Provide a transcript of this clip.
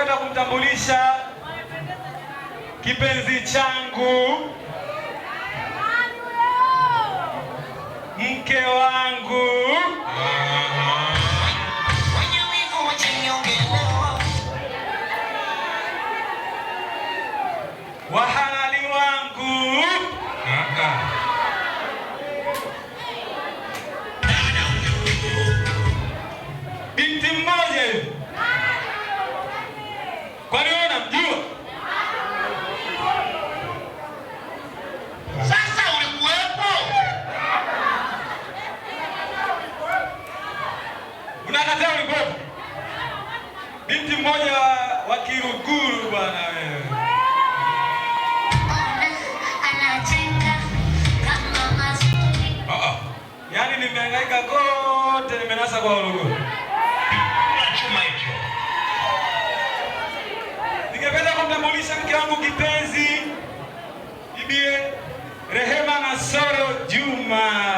ningependa kumtambulisha kipenzi changu, mke wangu, wahalali wangu, binti mmoja hivi. Kwani wewe unamjua? Sasa ulikuwepo? Unakataa ulikuwepo? Binti mmoja wa Kiruguru bwana wewe. Anacheka kama mazuri. Yaani nimehangaika kote nimenasa kwa Uluguru. Chuma hicho. Ningependa kumtambulisha mke wangu kipenzi, Bibi Rehema Nasoro Juma.